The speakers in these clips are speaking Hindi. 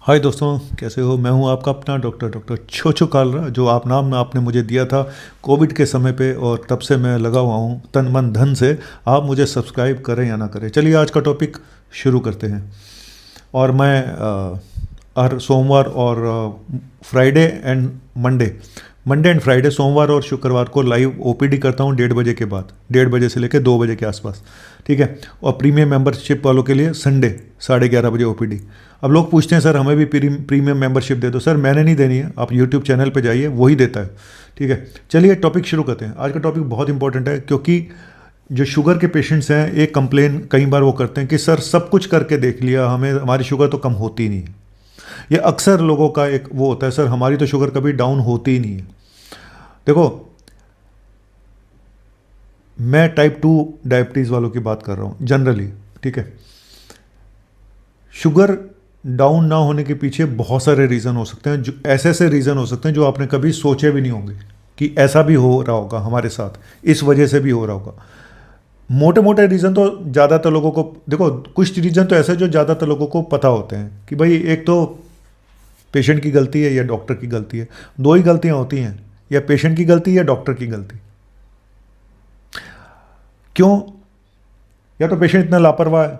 हाय दोस्तों, कैसे हो। मैं हूं आपका अपना डॉक्टर छोचो कालरा, जो आप नाम आपने मुझे दिया था कोविड के समय पे, और तब से मैं लगा हुआ हूं तन मन धन से। आप मुझे सब्सक्राइब करें या ना करें, चलिए आज का टॉपिक शुरू करते हैं। और मैं हर सोमवार और Friday and Monday Monday and Friday, सोमवार और शुक्रवार को लाइव ओपीडी करता हूँ 1:30 बजे के बाद, 1:30 से लेकर 2 बजे के आसपास, ठीक है। और प्रीमियम मेंबरशिप वालों के लिए संडे 11:30 बजे ओपीडी। अब लोग पूछते हैं सर हमें भी प्रीमियम मेंबरशिप दे दो। सर मैंने नहीं देनी है, आप यूट्यूब चैनल पे जाइए, वही देता है, ठीक है। चलिए टॉपिक शुरू करते हैं। आज का टॉपिक बहुत इंपॉर्टेंट है, क्योंकि जो शुगर के पेशेंट्स हैं, एक कंप्लेन कई बार वो करते हैं कि सर सब कुछ करके देख लिया, हमारी शुगर तो कम होती नहीं है। ये अक्सर लोगों का एक वो होता है, सर हमारी तो शुगर कभी डाउन होती ही नहीं है। देखो, मैं टाइप 2 डायबिटीज़ वालों की बात कर रहा हूँ जनरली, ठीक है। शुगर डाउन ना होने के पीछे बहुत सारे रीज़न हो सकते हैं, जो ऐसे रीज़न हो सकते हैं जो आपने कभी सोचे भी नहीं होंगे कि ऐसा भी हो रहा होगा हमारे साथ, इस वजह से भी हो रहा होगा। मोटे मोटे रीज़न तो ज़्यादातर लोगों को, देखो कुछ रीज़न तो ऐसे जो ज़्यादातर लोगों को पता होते हैं कि भाई एक तो पेशेंट की गलती है या डॉक्टर की गलती है। दो ही गलतियां होती हैं, या पेशेंट की गलती या डॉक्टर की गलती। क्यों? या तो पेशेंट इतना लापरवाह है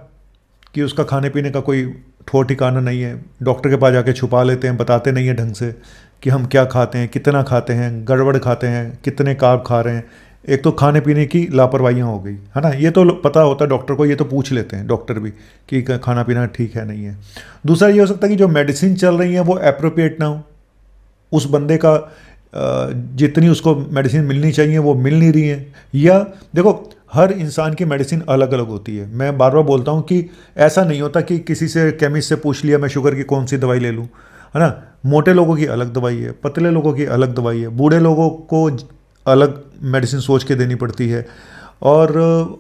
कि उसका खाने पीने का कोई ठौर ठिकाना नहीं है, डॉक्टर के पास जाके छुपा लेते हैं, बताते नहीं है ढंग से कि हम क्या खाते हैं, कितना खाते हैं, गड़बड़ खाते हैं, कितने कार्ब खा रहे हैं। एक तो खाने पीने की लापरवाहियाँ हो गई, है ना, ये तो पता होता है डॉक्टर को, ये तो पूछ लेते हैं डॉक्टर भी कि खाना पीना ठीक है नहीं है। दूसरा ये हो सकता है कि जो मेडिसिन चल रही है वो एप्रोप्रिएट ना हो, उस बंदे का जितनी उसको मेडिसिन मिलनी चाहिए वो मिल नहीं रही है। या देखो, हर इंसान की मेडिसिन अलग अलग होती है। मैं बार बार बोलता हूँ कि ऐसा नहीं होता कि किसी से केमिस्ट से पूछ लिया मैं शुगर की कौन सी दवाई ले लूँ, है ना। मोटे लोगों की अलग दवाई है, पतले लोगों की अलग दवाई है, बूढ़े लोगों को अलग मेडिसिन सोच के देनी पड़ती है, और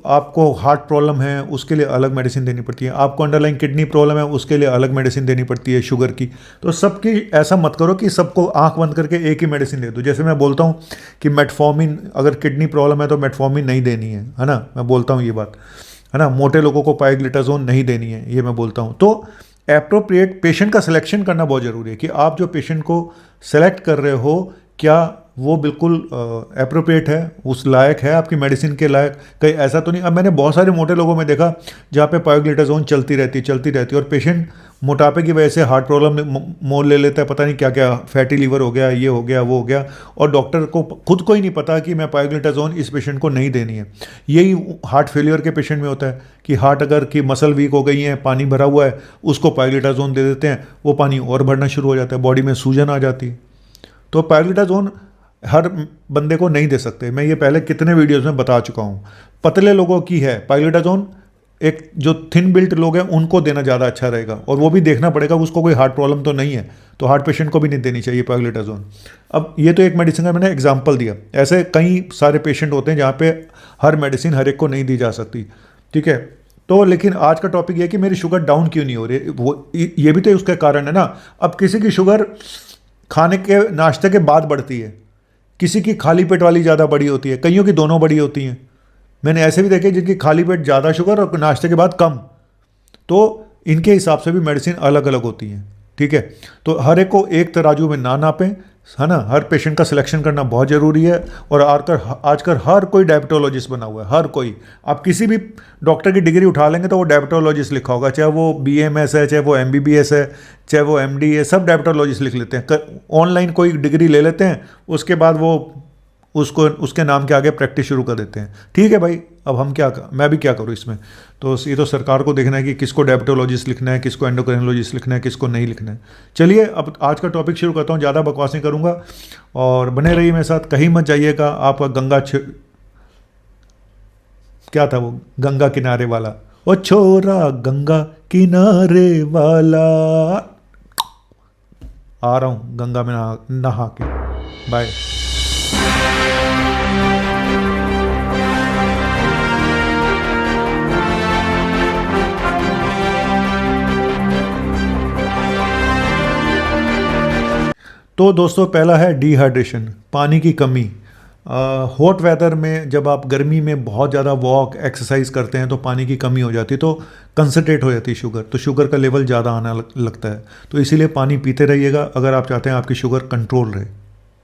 आपको हार्ट प्रॉब्लम है उसके लिए अलग मेडिसिन देनी पड़ती है, आपको अंडरलाइन किडनी प्रॉब्लम है उसके लिए अलग मेडिसिन देनी पड़ती है शुगर की। तो सबकी ऐसा मत करो कि सबको आंख बंद करके एक ही मेडिसिन दे दो। जैसे मैं बोलता हूँ कि मेटफॉर्मिन, अगर किडनी प्रॉब्लम है तो मेटफॉर्मिन नहीं देनी है ना, मैं बोलता हूँ ये बात, है ना। मोटे लोगों को पाइग्लिटाजोन नहीं देनी है, ये मैं बोलता हूँ। तो एप्रोप्रिएट पेशेंट का सिलेक्शन करना बहुत ज़रूरी है कि आप जो पेशेंट को सेलेक्ट कर रहे हो, क्या वो बिल्कुल एप्रोप्रिएट है, उस लायक है, आपकी मेडिसिन के लायक। कहीं ऐसा तो नहीं, अब मैंने बहुत सारे मोटे लोगों में देखा जहाँ पे पायोग्लिटाजोन चलती रहती, और पेशेंट मोटापे की वजह से हार्ट प्रॉब्लम मोल ले लेता है, पता नहीं क्या क्या, फैटी लीवर हो गया, ये हो गया, वो हो गया, और डॉक्टर को खुद को ही नहीं पता कि मैं पायोग्लिटाजोन इस पेशेंट को नहीं देनी है। यही हार्ट फेलियर के पेशेंट में होता है कि हार्ट अगर की मसल वीक हो गई है, पानी भरा हुआ है, उसको पायोग्लिटाजोन दे देते हैं, वो पानी और भरना शुरू हो जाता है, बॉडी में सूजन आ जाती है। तो पायोग्लिटाजोन हर बंदे को नहीं दे सकते, मैं ये पहले कितने वीडियोस में बता चुका हूँ। पतले लोगों की है पायोग्लिटाजोन, एक जो थिन बिल्ट लोग हैं उनको देना ज़्यादा अच्छा रहेगा, और वो भी देखना पड़ेगा उसको कोई हार्ट प्रॉब्लम तो नहीं है, तो हार्ट पेशेंट को भी नहीं देनी चाहिए पायोग्लिटाजोन। अब ये तो एक मेडिसिन का मैंने एग्जाम्पल दिया, ऐसे कई सारे पेशेंट होते हैं जहाँ पे हर मेडिसिन हर एक को नहीं दी जा सकती, ठीक है। तो लेकिन आज का टॉपिक ये है कि मेरी शुगर डाउन क्यों नहीं हो रही, वो ये भी तो उसका कारण है ना। अब किसी की शुगर खाने के नाश्ते के बाद बढ़ती है, किसी की खाली पेट वाली ज़्यादा बड़ी होती है, कईयों की दोनों बड़ी होती हैं। मैंने ऐसे भी देखे जिनकी खाली पेट ज़्यादा शुगर और नाश्ते के बाद कम। तो इनके हिसाब से भी मेडिसिन अलग अलग होती हैं, ठीक है। तो हर एक को एक तराजू में ना नापें, है ना। हर पेशेंट का सिलेक्शन करना बहुत ज़रूरी है। और आजकल हर कोई डायबिटोलॉजिस्ट बना हुआ है, हर कोई। आप किसी भी डॉक्टर की डिग्री उठा लेंगे तो वो डायबिटोलॉजिस्ट लिखा होगा, चाहे वो BMS है, चाहे वो MBBS है, चाहे वो MD है, सब डायबिटोलॉजिस्ट लिख लेते हैं। ऑनलाइन कोई डिग्री ले लेते हैं, उसके बाद वो उसके नाम के आगे प्रैक्टिस शुरू कर देते हैं। ठीक है भाई, अब मैं भी क्या करूँ इसमें। तो ये तो सरकार को देखना है कि किसको डायबिटोलॉजिस्ट लिखना है, किसको एंडोक्राइनोलॉजिस्ट लिखना है, किसको नहीं लिखना है। चलिए अब आज का टॉपिक शुरू करता हूँ, ज़्यादा बकवास नहीं करूँगा, और बने रहिए मेरे साथ, कहीं मत जाइएगा। आपका क्या था वो, गंगा किनारे वाला, ओ छोरा गंगा किनारे वाला। आ रहा हूँ गंगा में नहा के। बाय। तो दोस्तों, पहला है डिहाइड्रेशन, पानी की कमी। हॉट वेदर में जब आप गर्मी में बहुत ज़्यादा वॉक एक्सरसाइज करते हैं तो पानी की कमी हो जाती है, तो कंसनट्रेट हो जाती है शुगर, तो शुगर का लेवल ज़्यादा आना लगता है। तो इसीलिए पानी पीते रहिएगा अगर आप चाहते हैं आपकी शुगर कंट्रोल रहे।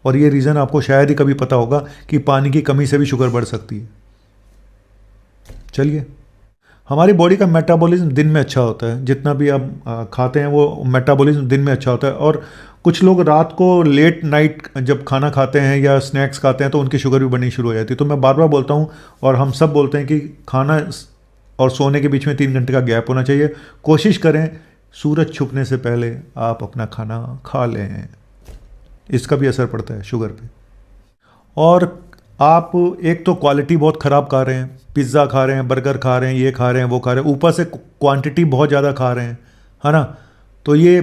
और ये रीज़न आपको शायद ही कभी पता होगा कि पानी की कमी से भी शुगर बढ़ सकती है। चलिए, हमारी बॉडी का मेटाबॉलिज्म दिन में अच्छा होता है, जितना भी आप खाते हैं वो मेटाबॉलिज्म दिन में अच्छा होता है। और कुछ लोग रात को लेट नाइट जब खाना खाते हैं या स्नैक्स खाते हैं तो उनकी शुगर भी बढ़नी शुरू हो जाती है। तो मैं बार बार बोलता हूँ और हम सब बोलते हैं कि खाना और सोने के बीच में 3 घंटे का गैप होना चाहिए। कोशिश करें सूरज छुपने से पहले आप अपना खाना खा लें, इसका भी असर पड़ता है शुगर पे। और आप एक तो क्वालिटी बहुत ख़राब खा रहे हैं, पिज़्ज़ा खा रहे हैं, बर्गर खा रहे हैं, ये खा रहे हैं, वो खा रहे हैं, ऊपर से क्वांटिटी बहुत ज़्यादा खा रहे हैं, है ना। तो ये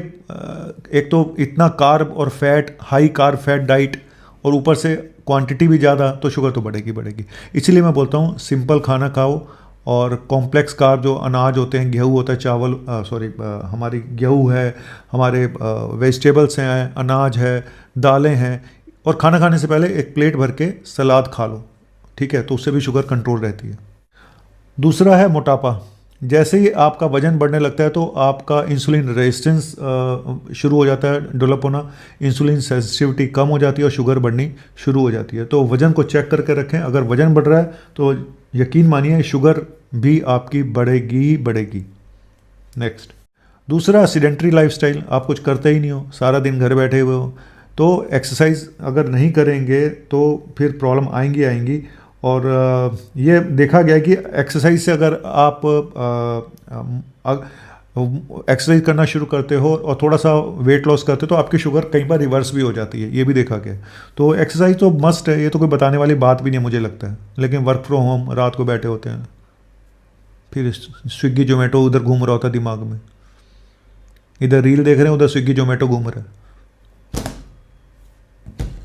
एक तो इतना कार्ब और fat, high carb fat diet, और ऊपर से क्वांटिटी भी ज़्यादा, तो शुगर तो बढ़ेगी बढ़ेगी। इसलिए मैं बोलता हूँ सिंपल खाना खाओ, और कॉम्प्लेक्स कार्ब जो अनाज होते हैं, गेहूँ होता है, चावल हमारी गेहूँ है, हमारे वेजिटेबल्स हैं, अनाज है, दालें हैं, और खाना खाने से पहले एक प्लेट भर के सलाद खा लो, ठीक है, तो उससे भी शुगर कंट्रोल रहती है। दूसरा है मोटापा। जैसे ही आपका वजन बढ़ने लगता है तो आपका इंसुलिन रेजिस्टेंस शुरू हो जाता है डेवलप होना, इंसुलिन सेंसिटिविटी कम हो जाती है और शुगर बढ़नी शुरू हो जाती है। तो वजन को चेक करके रखें, अगर वजन बढ़ रहा है तो यकीन मानिए शुगर भी आपकी बढ़ेगी ही बढ़ेगी। नेक्स्ट, दूसरा सीडेंटरी लाइफस्टाइल, आप कुछ करते ही नहीं हो, सारा दिन घर बैठे हुए हो, तो एक्सरसाइज अगर नहीं करेंगे तो फिर प्रॉब्लम आएंगी आएंगी। और ये देखा गया है कि एक्सरसाइज से अगर आप एक्सरसाइज करना शुरू करते हो और थोड़ा सा वेट लॉस करते हो तो आपकी शुगर कई बार रिवर्स भी हो जाती है, ये भी देखा गया है। तो एक्सरसाइज तो मस्ट है, ये तो कोई बताने वाली बात भी नहीं मुझे लगता है। लेकिन वर्क फ्रॉम होम, रात को बैठे होते हैं, फिर स्विगी जोमेटो उधर घूम रहा होता है दिमाग में, इधर रील देख रहे हैं, उधर स्विगी जोमेटो घूम रहा है,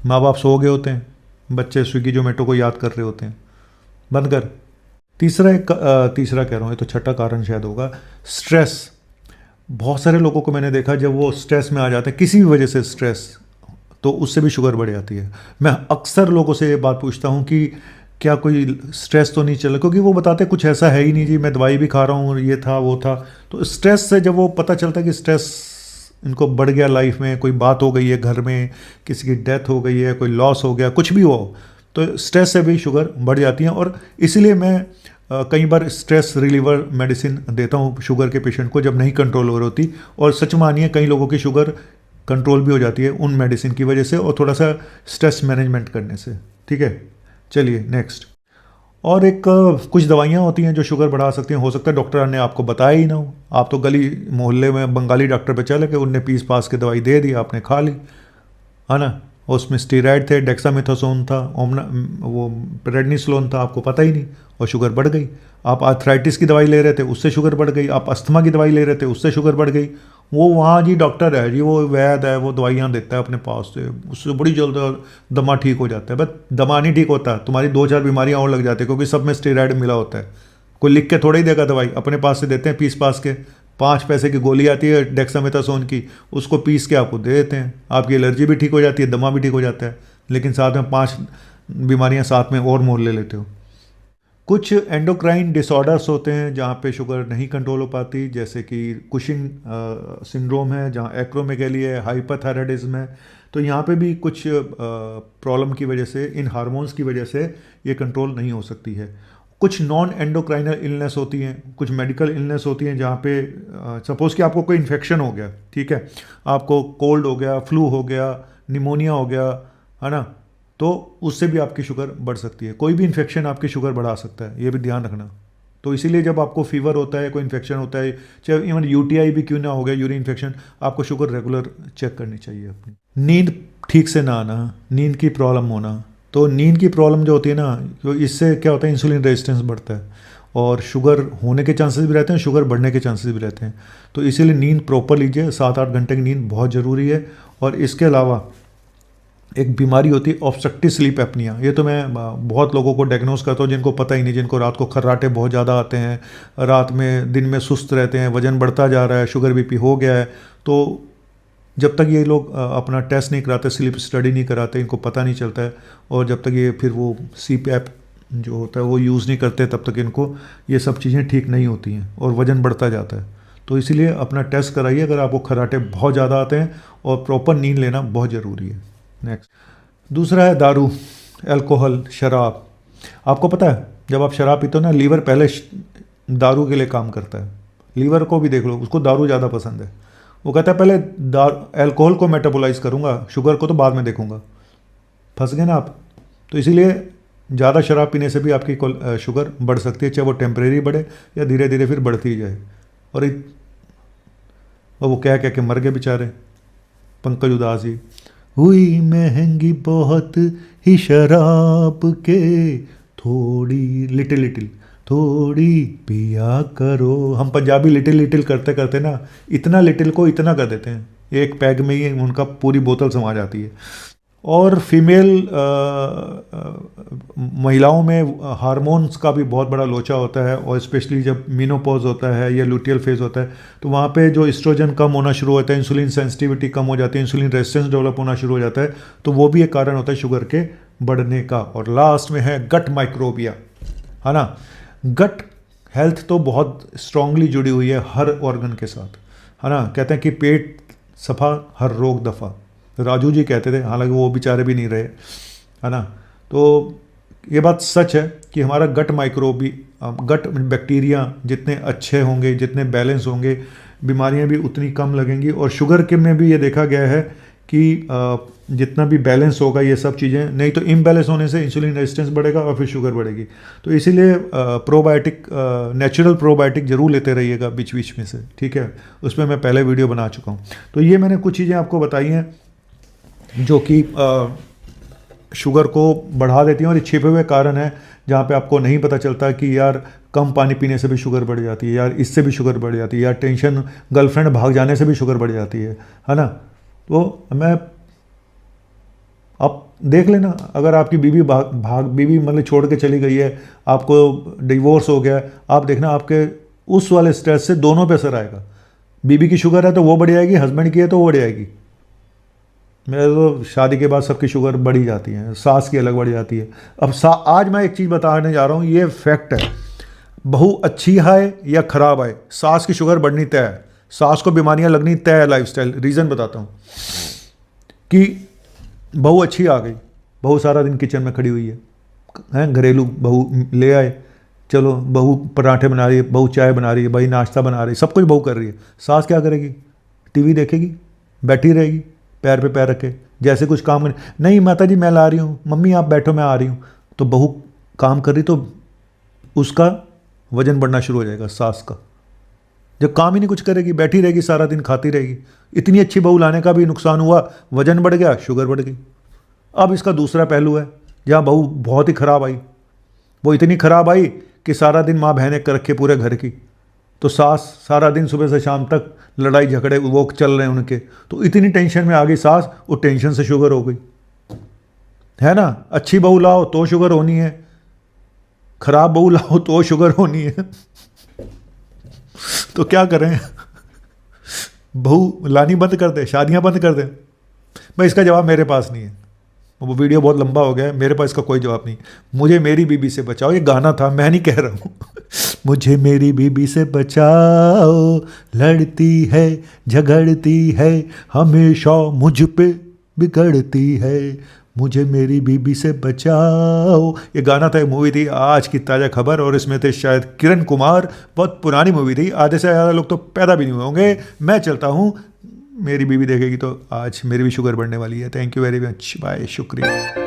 माँ बाप सो गए होते हैं, बच्चे स्विगी जोमेटो को याद कर रहे होते हैं, बंद कर। तीसरा कह रहा हूँ, ये तो छठा कारण शायद होगा, स्ट्रेस। बहुत सारे लोगों को मैंने देखा जब वो स्ट्रेस में आ जाते हैं किसी भी वजह से, स्ट्रेस, तो उससे भी शुगर बढ़ जाती है। मैं अक्सर लोगों से ये बात पूछता हूँ कि क्या कोई स्ट्रेस तो नहीं चला, क्योंकि वो बताते कुछ ऐसा है ही नहीं जी, मैं दवाई भी खा रहा हूँ, ये था वो था। तो स्ट्रेस से जब वो पता चलता है कि स्ट्रेस इनको बढ़ गया, लाइफ में कोई बात हो गई है, घर में किसी की डेथ हो गई है, कोई लॉस हो गया, कुछ भी हो, तो स्ट्रेस से भी शुगर बढ़ जाती है। और इसीलिए मैं कई बार स्ट्रेस रिलीवर मेडिसिन देता हूँ शुगर के पेशेंट को जब नहीं कंट्रोल हो रही होती। और सच मानिए कई लोगों की शुगर कंट्रोल भी हो जाती है उन मेडिसिन की वजह से और थोड़ा सा स्ट्रेस मैनेजमेंट करने से, ठीक है। चलिए नेक्स्ट, और एक कुछ दवाइयाँ होती हैं जो शुगर बढ़ा सकती हैं। हो सकता है डॉक्टर ने आपको बताया ही ना हो, आप तो गली मोहल्ले में बंगाली डॉक्टर पे चले गए, उनने पीस पास के दवाई दे दी, आपने खा ली, है ना। उसमें स्टीराइड थे, डेक्सामेथासोन था, वो प्रेडनिसोलोन था, आपको पता ही नहीं, और शुगर बढ़ गई। आप आर्थराइटिस की दवाई ले रहे थे, उससे शुगर बढ़ गई। आप अस्थमा की दवाई ले रहे थे, उससे शुगर बढ़ गई। वो वहाँ जी डॉक्टर है जी, वो वैद्य है, वो दवाइयाँ देता है अपने पास से, उससे बड़ी जल्द दमा ठीक हो जाता है। बट दमा नहीं ठीक होता, तुम्हारी 2-4 बीमारियाँ और लग जाती है, क्योंकि सब में स्टेरॉइड मिला होता है। कोई लिख के थोड़ा ही देगा दवाई, अपने पास से देते हैं पीस पास के। 5 पैसे की गोली आती है डेक्सामेथासोन की, उसको पीस के आपको दे देते हैं, आपकी एलर्जी भी ठीक हो जाती है, दमा भी ठीक हो जाता है, लेकिन साथ में 5 बीमारियां साथ में और मोल ले लेते हो। कुछ एंडोक्राइन डिसऑर्डर्स होते हैं जहाँ पे शुगर नहीं कंट्रोल हो पाती, जैसे कि कुशिंग सिंड्रोम है, जहाँ एक्रोमेगैली है, हाइपरथायराइडिज्म है। तो यहाँ पे भी कुछ प्रॉब्लम की वजह से, इन हार्मोन्स की वजह से ये कंट्रोल नहीं हो सकती है। कुछ नॉन एंडोक्राइनल इलनेस होती हैं, कुछ मेडिकल इलनेस होती हैं जहाँ पे सपोज़ कि आपको कोई इन्फेक्शन हो गया, ठीक है, आपको कोल्ड हो गया, फ्लू हो गया, निमोनिया हो गया, है ना, तो उससे भी आपकी शुगर बढ़ सकती है। कोई भी इन्फेक्शन आपकी शुगर बढ़ा सकता है, ये भी ध्यान रखना। तो इसीलिए जब आपको फीवर होता है, कोई इन्फेक्शन होता है, चाहे इवन यूटीआई भी क्यों ना हो गया, यूरिन इन्फेक्शन, आपको शुगर रेगुलर चेक करनी चाहिए अपनी। नींद ठीक से ना आना, नींद की प्रॉब्लम होना, तो नींद की प्रॉब्लम जो होती है ना, तो इससे क्या होता है, इंसुलिन रेजिस्टेंस बढ़ता है और शुगर होने के चांसेस भी रहते हैं, शुगर बढ़ने के चांसेस भी रहते हैं। तो इसीलिए नींद प्रॉपर लीजिए, 7-8 घंटे की नींद बहुत ज़रूरी है। और इसके अलावा एक बीमारी होती है ऑब्स्ट्रक्टिव स्लीप एपनिया, ये तो मैं बहुत लोगों को डायग्नोस करता हूँ जिनको पता ही नहीं, जिनको रात को खर्राटे बहुत ज़्यादा आते हैं, रात में दिन में सुस्त रहते हैं, वजन बढ़ता जा रहा है, शुगर बीपी हो गया है। तो जब तक ये लोग अपना टेस्ट नहीं कराते, स्लीप स्टडी नहीं कराते, इनको पता नहीं चलता है, और जब तक ये फिर वो CPAP जो होता है वो यूज़ नहीं करते, तब तक इनको ये सब चीज़ें ठीक नहीं होती हैं और वज़न बढ़ता जाता है। तो इसीलिए अपना टेस्ट कराइए अगर आपको खर्राटे बहुत ज़्यादा आते हैं, और प्रॉपर नींद लेना बहुत ज़रूरी है। नेक्स्ट, दूसरा है दारू, अल्कोहल, शराब। आपको पता है जब आप शराब पीते हो ना, लीवर पहले दारू के लिए काम करता है। लीवर को भी देख लो, उसको दारू ज़्यादा पसंद है। वो कहता है पहले अल्कोहल को मेटाबोलाइज करूँगा, शुगर को तो बाद में देखूँगा। फंस गए ना आप। तो इसीलिए ज़्यादा शराब पीने से भी आपकी शुगर बढ़ सकती है, चाहे वो टेम्परेरी बढ़े या धीरे धीरे फिर बढ़ती ही जाए। और वो कह के मर गए बेचारे पंकज उधास जी। हुई महंगी बहुत ही शराब के, थोड़ी लिटिल थोड़ी पिया करो। हम पंजाबी लिटिल करते करते ना इतना लिटिल को इतना कर देते हैं, एक पैग में ही उनका पूरी बोतल समा जाती है। और फीमेल महिलाओं में हार्मोन्स का भी बहुत बड़ा लोचा होता है, और स्पेशली जब मीनोपॉज होता है या लुटियल फेज होता है, तो वहाँ पे जो एस्ट्रोजन कम होना शुरू होता है, इंसुलिन सेंसिटिविटी कम हो जाती है, इंसुलिन रेजिस्टेंस डेवलप होना शुरू हो जाता है। तो वो भी एक कारण होता है शुगर के बढ़ने का। और लास्ट में है गट माइक्रोबिया, है ना। गट हेल्थ तो बहुत स्ट्रांगली जुड़ी हुई है हर ऑर्गन के साथ, है ना। कहते हैं कि पेट सफा हर रोग दफा, राजू जी कहते थे, हालांकि वो बेचारे भी नहीं रहे, है ना। तो ये बात सच है कि हमारा गट गट बैक्टीरिया जितने अच्छे होंगे, जितने बैलेंस होंगे, बीमारियां भी उतनी कम लगेंगी। और शुगर के में भी ये देखा गया है कि जितना भी बैलेंस होगा ये सब चीज़ें, नहीं तो इम्बैलेंस होने से इंसुलिन रेजिस्टेंस बढ़ेगा और फिर शुगर बढ़ेगी। तो इसीलिए प्रोबायोटिक, नेचुरल प्रोबायोटिक ज़रूर लेते रहिएगा बीच बीच में से, ठीक है। उस पर मैं पहले वीडियो बना चुका हूँ। तो ये मैंने कुछ चीज़ें आपको बताई हैं जो कि शुगर को बढ़ा देती हैं, और ये छिपे हुए कारण है जहाँ पे आपको नहीं पता चलता कि यार कम पानी पीने से भी शुगर बढ़ जाती है, यार इससे भी शुगर बढ़ जाती है, यार टेंशन, गर्लफ्रेंड भाग जाने से भी शुगर बढ़ जाती है ना। तो मैं आप देख लेना, अगर आपकी बीवी बीवी मतलब छोड़ के चली गई है, आपको डिवोर्स हो गया, आप देखना आपके उस वाले स्ट्रेस से दोनों पे असर आएगा। बीवी की शुगर है तो वो बढ़ जाएगी, हस्बैंड की है तो वो बढ़ जाएगी। मेरे तो शादी के बाद सबकी शुगर बढ़ी जाती है, सास की अलग बढ़ जाती है। अब आज मैं एक चीज़ बताने जा रहा हूँ, ये फैक्ट है। बहू अच्छी आए या ख़राब आए, सास की शुगर बढ़नी तय है, सास को बीमारियाँ लगनी तय है। लाइफस्टाइल रीज़न बताता हूँ कि बहू अच्छी आ गई, बहू सारा दिन किचन में खड़ी हुई है, घरेलू बहू ले आए, चलो बहू पराठे बना रही है, बहू चाय बना रही है, भाई नाश्ता बना रही है, सब कुछ बहू कर रही है। सास क्या करेगी? टीवी देखेगी, बैठी रहेगी पैर पे पैर रखे, जैसे कुछ काम नहीं, माता जी मैं ला रही हूँ, मम्मी आप बैठो मैं आ रही हूँ। तो बहू काम कर रही तो उसका वजन बढ़ना शुरू हो जाएगा सास का। जब काम ही नहीं कुछ करेगी, बैठी रहेगी सारा दिन, खाती रहेगी। इतनी अच्छी बहू लाने का भी नुकसान हुआ, वजन बढ़ गया, शुगर बढ़ गई। अब इसका दूसरा पहलू है, जहाँ बहू बहुत ही ख़राब आई, वो इतनी ख़राब आई कि सारा दिन माँ बहनें कर रखे पूरे घर की, तो सास सारा दिन सुबह से शाम तक लड़ाई झगड़े वो चल रहे हैं उनके, तो इतनी टेंशन में आ गई सास, वो टेंशन से शुगर हो गई, है ना। अच्छी बहू लाओ तो शुगर होनी है, खराब बहू लाओ तो शुगर होनी है। तो क्या करें? बहू लानी बंद कर दे, शादियां बंद कर दे? भाई इसका जवाब मेरे पास नहीं है, वो वीडियो बहुत लंबा हो गया है, मेरे पास इसका कोई जवाब नहीं। मुझे मेरी बीबी से बचाओ, ये गाना था, मैं नहीं कह रहा हूँ। मुझे मेरी बीबी से बचाओ, लड़ती है झगड़ती है, हमेशा मुझ पे बिगड़ती है, मुझे मेरी बीबी से बचाओ। ये गाना था, मूवी थी आज की ताज़ा खबर, और इसमें थे शायद किरण कुमार। बहुत पुरानी मूवी थी, आधे से ज़्यादा लोग तो पैदा भी नहीं हुए होंगे। मैं चलता हूँ, मेरी बीवी देखेगी तो आज मेरी भी शुगर बढ़ने वाली है। Thank you very much, bye, शुक्रिया।